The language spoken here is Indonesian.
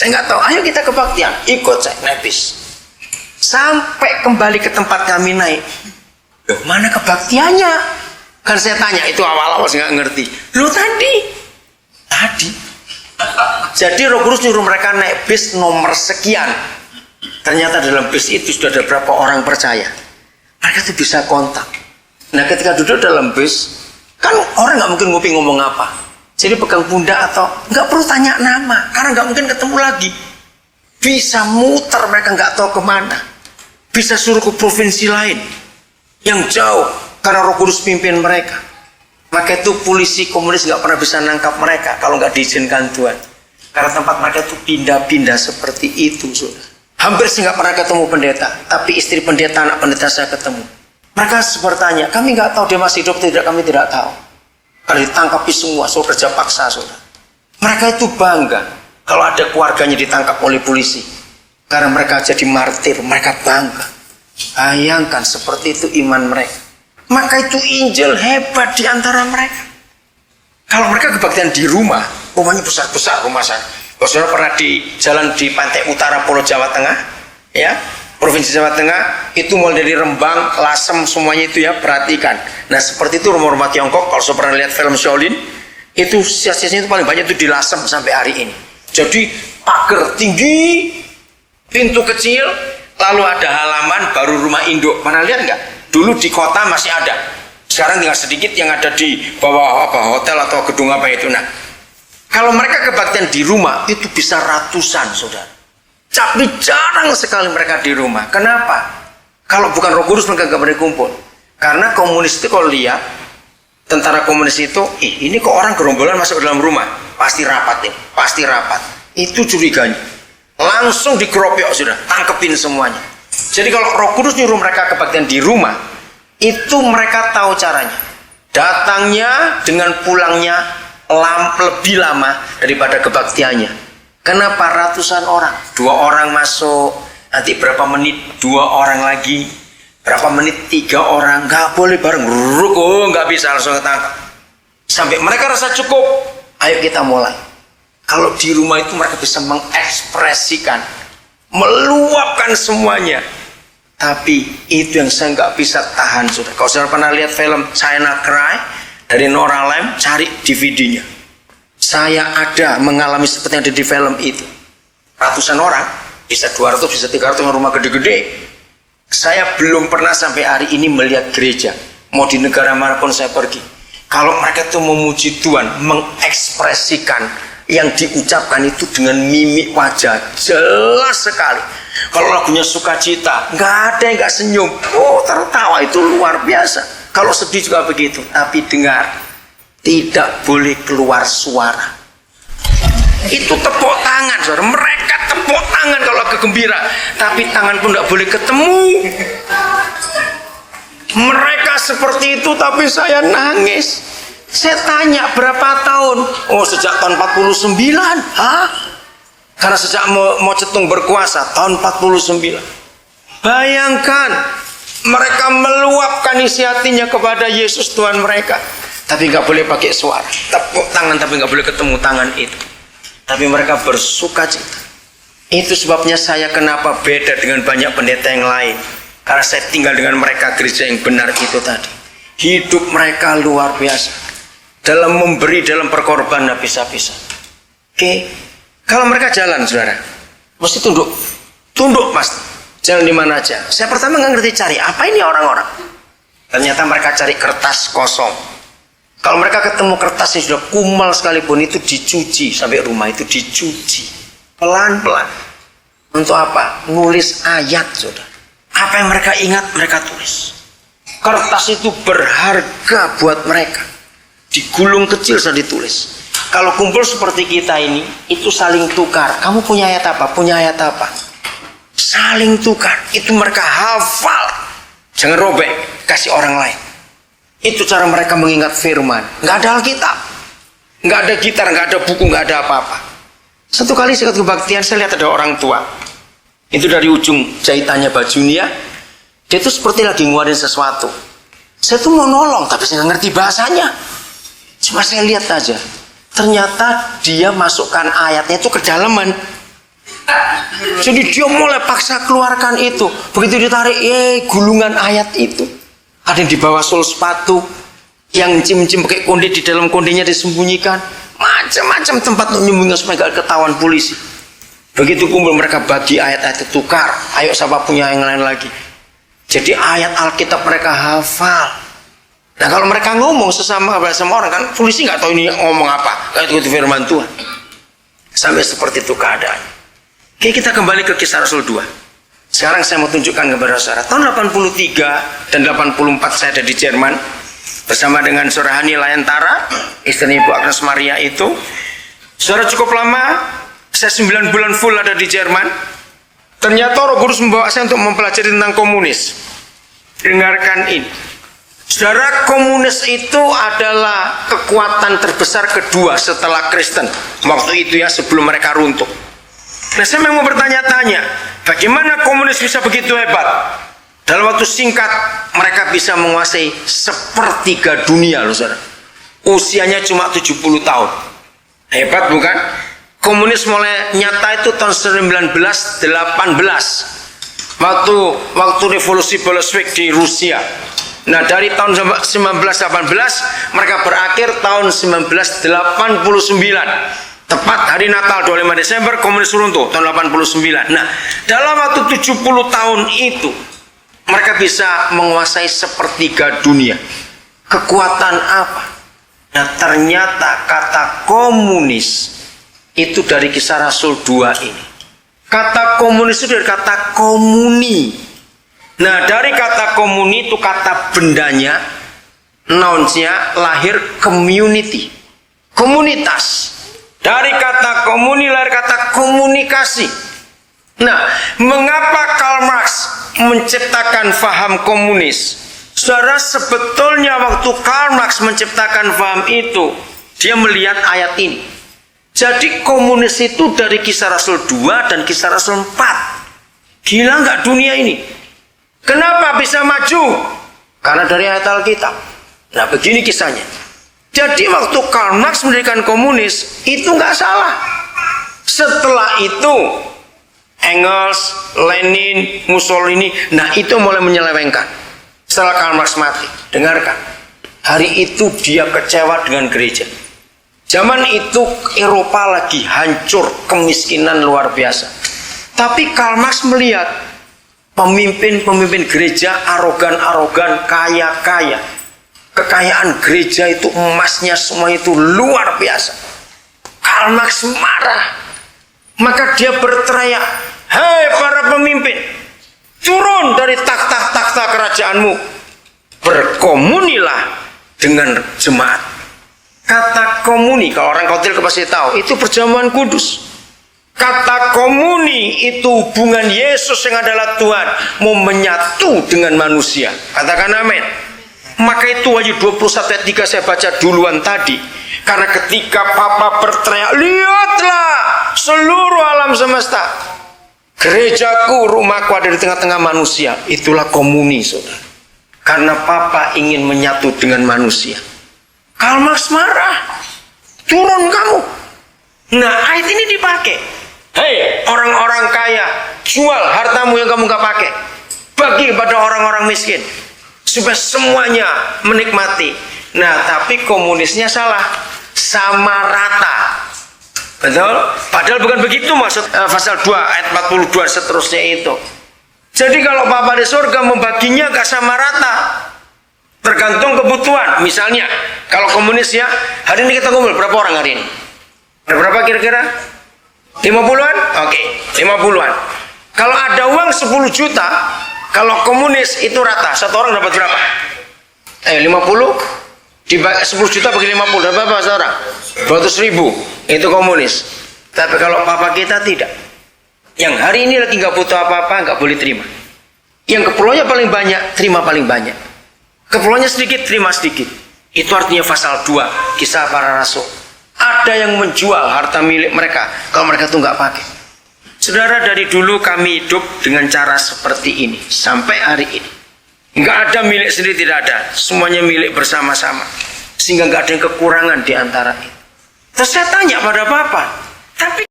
Saya nggak tahu, ayo kita kebaktian, ikut saya naik bis. Sampai kembali ke tempat kami naik, loh mana kebaktiannya? Kan saya tanya, itu awal-awal saya nggak ngerti. Loh tadi. Jadi Roh Kudus nyuruh mereka naik bis nomor sekian. Ternyata dalam bis itu sudah ada berapa orang percaya. Mereka itu bisa kontak. Nah ketika duduk dalam bis, kan orang nggak mungkin ngopi ngomong apa. Jadi pegang pundak atau nggak perlu tanya nama, karena nggak mungkin ketemu lagi. Bisa muter, mereka nggak tahu kemana. Bisa suruh ke provinsi lain yang jauh, karena Roh Kudus pimpin mereka. Maka itu polisi komunis nggak pernah bisa nangkap mereka kalau nggak diizinkan Tuhan. Karena tempat mereka itu pindah-pindah seperti itu, saudara. Hampir saya nggak pernah ketemu pendeta, tapi istri pendeta, anak pendeta saya ketemu. Mereka bertanya, kami nggak tahu dia masih hidup tidak, kami tidak tahu. Karena ditangkapi semua, suruh kerja paksa, saudara. Mereka itu bangga kalau ada keluarganya ditangkap oleh polisi. Karena mereka jadi martir, mereka bangga. Bayangkan seperti itu iman mereka. Maka itu Injil hebat di antara mereka. Kalau mereka kebaktian di rumah, rumahnya besar-besar rumah saya. Kalau saudara pernah di jalan di pantai utara Pulau Jawa Tengah, ya, Provinsi Jawa Tengah, itu mulai dari Rembang, Lasem, semuanya itu ya, perhatikan. Nah seperti itu rumah-rumah Tiongkok. Kalau saudara pernah lihat film Shaolin, itu siasatnya itu paling banyak itu di Lasem sampai hari ini. Jadi pagar tinggi, pintu kecil, lalu ada halaman, baru rumah induk. Pernah lihat nggak? Dulu di kota masih ada. Sekarang tinggal sedikit yang ada di bawah apa, hotel atau gedung apa itu. Nah, kalau mereka kebaktian di rumah itu bisa ratusan, saudara. Tapi jarang sekali mereka di rumah. Kenapa? Kalau bukan Roh Kudus mereka nggak boleh kumpul. Karena komunis itu kalau lihat tentara komunis itu, ini kok orang gerombolan masuk ke dalam rumah, pasti rapat nih, pasti rapat. Itu curiganya. Langsung dikeroyok, sudah tangkepin semuanya. Jadi kalau Roh Kudus nyuruh mereka kebaktian di rumah, itu mereka tahu caranya. Datangnya dengan pulangnya lebih lama daripada kebaktiannya. Kenapa ratusan orang? 2 orang masuk, nanti berapa menit 2 orang lagi, berapa menit 3 orang, nggak boleh bareng. Nggak bisa langsung ketangkap. Sampai mereka rasa cukup, ayo kita mulai. Kalau di rumah itu mereka bisa mengekspresikan, meluapkan semuanya. Tapi itu yang saya nggak bisa tahan, saudara. Kalau saudara pernah lihat film China Cry dari Nora Lem, cari DVD-nya. Saya ada mengalami seperti yang ada di film itu. Ratusan orang, bisa 200, bisa 300 rumah gede-gede. Saya belum pernah sampai hari ini melihat gereja. Mau di negara manapun saya pergi. Kalau mereka itu memuji Tuhan, mengekspresikan yang diucapkan itu dengan mimik wajah jelas sekali. Kalau lagunya sukacita, nggak ada yang nggak senyum. Oh, tertawa itu luar biasa. Kalau sedih juga begitu. Tapi dengar, tidak boleh keluar suara. Itu tepuk tangan, saudara. Mereka tepuk tangan kalau kegembira, tapi tangan pun nggak boleh ketemu. Mereka seperti itu, tapi saya nangis. Saya tanya berapa tahun? Oh, sejak tahun 49. Hah? Karena sejak Mao Zedong berkuasa tahun 49. Bayangkan, mereka meluapkan isi hatinya kepada Yesus Tuhan mereka. Tapi nggak boleh pakai suara. Tepuk tangan tapi nggak boleh ketemu tangan itu. Tapi mereka bersuka cita. Itu sebabnya saya kenapa beda dengan banyak pendeta yang lain. Karena saya tinggal dengan mereka gereja yang benar itu tadi. Hidup mereka luar biasa. Dalam memberi, dalam berkorban habis-habisan. Oke. Kalau mereka jalan, saudara, mesti tunduk. Tunduk pasti. Jalan di mana aja. Saya pertama nggak ngerti cari apa ini orang-orang. Ternyata mereka cari kertas kosong. Kalau mereka ketemu kertas yang sudah kumal sekalipun, itu dicuci sampai rumah, itu dicuci pelan-pelan. Untuk apa? Nulis ayat, saudara. Apa yang mereka ingat mereka tulis. Kertas itu berharga buat mereka. Digulung kecil sudah ditulis. Kalau kumpul seperti kita ini, itu saling tukar. Kamu punya ayat apa? Punya ayat apa? Saling tukar. Itu mereka hafal. Jangan robek, kasih orang lain. Itu cara mereka mengingat firman. Nggak ada Alkitab, nggak ada gitar, nggak ada buku, nggak ada apa-apa. Satu kali saya ikut kebaktian, saya lihat ada orang tua. Itu dari ujung jahitannya bajunya, dia tuh seperti lagi ngeluarin sesuatu. Saya tuh mau nolong, tapi saya nggak ngerti bahasanya. Cuma saya lihat aja. Ternyata dia masukkan ayatnya itu ke dalaman. Jadi dia mulai paksa keluarkan itu. Begitu ditarik, gulungan ayat itu. Ada yang dibawa sol sepatu, yang cim-cim pakai konde, di dalam kondenya disembunyikan. Macam-macam tempat untuk menyembunyikan supaya gak ketahuan polisi. Begitu kumpul mereka bagi ayat-ayat itu, tukar. Ayo siapa punya yang lain lagi. Jadi ayat Alkitab mereka hafal. Nah kalau mereka ngomong sesama orang kan, polisi nggak tahu ini ngomong apa. Kayak itu firman Tuhan. Sampai seperti itu keadaannya. Oke, kita kembali ke Kisah Rasul 2. Sekarang saya mau tunjukkan kepada saudara. Tahun 83 dan 84 saya ada di Jerman. Bersama dengan Saudara Hani Layantara, istri Ibu Agnes Maria itu. Saudara cukup lama, saya 9 bulan full ada di Jerman. Ternyata Roh Kudus membawa saya untuk mempelajari tentang komunis. Dengarkan ini. Saudara, komunis itu adalah kekuatan terbesar kedua setelah Kristen. Waktu itu ya, sebelum mereka runtuh. Nah, saya memang bertanya-tanya, bagaimana komunis bisa begitu hebat? Dalam waktu singkat, mereka bisa menguasai sepertiga dunia loh, saudara. Usianya cuma 70 tahun. Hebat bukan? Komunis mulai nyata itu tahun 1918. Waktu revolusi Bolshevik di Rusia. Nah, dari tahun 1918 mereka berakhir tahun 1989. Tepat hari Natal 25 Desember komunis runtuh tahun 89. Nah, dalam waktu 70 tahun itu mereka bisa menguasai sepertiga dunia. Kekuatan apa? Nah, ternyata kata komunis itu dari Kisah Rasul 2 ini. Kata komunis itu dari kata komuni. Nah, dari kata komuni itu kata bendanya, nounsnya lahir community, komunitas. Dari kata komuni lahir kata komunikasi. Nah, mengapa Karl Marx menciptakan faham komunis? Saudara, sebetulnya waktu Karl Marx menciptakan faham itu, dia melihat ayat ini. Jadi komunis itu dari Kisah Rasul 2 dan Kisah Rasul 4. Gila nggak dunia ini? Kenapa bisa maju? Karena dari ayat Alkitab. Nah, begini kisahnya. Jadi waktu Karl Marx mendirikan komunis, itu nggak salah. Setelah itu, Engels, Lenin, Mussolini, nah itu mulai menyelewengkan. Setelah Karl Marx mati, dengarkan. Hari itu dia kecewa dengan gereja. Zaman itu Eropa lagi hancur, kemiskinan luar biasa. Tapi Karl Marx melihat pemimpin-pemimpin gereja arogan-arogan, kaya-kaya. Kekayaan gereja itu, emasnya semua itu luar biasa. Karl Marx marah. Maka dia berteriak, "Hei para pemimpin, turun dari takhta-takhta kerajaanmu. Berkomunilah dengan jemaat." Kata komuni, kalau orang Kotil pasti tahu, itu perjamuan kudus. Kata komuni itu hubungan Yesus yang adalah Tuhan mau menyatu dengan manusia. Katakan amin. Maka itu Wahyu 21 ayat 3 saya baca duluan tadi. Karena ketika Papa berteriak, "Lihatlah seluruh alam semesta, gerejaku, rumahku ada di tengah-tengah manusia." Itulah komuni, saudara. Karena Papa ingin menyatu dengan manusia. Karl Marx marah. Turun kamu. Nah, ayat ini dipakai. Hei orang-orang kaya, jual hartamu yang kamu gak pakai, bagi pada orang-orang miskin, supaya semuanya menikmati. Nah, tapi komunisnya salah, sama rata. Betul? Padahal bukan begitu maksud pasal 2 ayat 42 seterusnya itu. Jadi kalau Bapa di surga membaginya gak sama rata, tergantung kebutuhan. Misalnya kalau komunis ya, hari ini kita kumpul berapa orang hari ini? Ada berapa kira-kira? 50-an? Oke, 50-an. Kalau ada uang 10 juta, kalau komunis itu rata, satu orang dapat berapa? 50 dibagi 10 juta bagi 50 dapat berapa seorang? 200.000. Itu komunis. Tapi kalau Papa kita tidak. Yang hari ini lagi nggak butuh apa-apa, nggak boleh terima. Yang keperluannya paling banyak, terima paling banyak. Keperluannya sedikit, terima sedikit. Itu artinya pasal 2 Kisah Para Rasul. Ada yang menjual harta milik mereka kalau mereka tuh nggak pakai. Saudara, dari dulu kami hidup dengan cara seperti ini sampai hari ini. Nggak ada milik sendiri, tidak ada. Semuanya milik bersama-sama. Sehingga nggak ada yang kekurangan di antara itu. Terus saya tanya pada Papa, tapi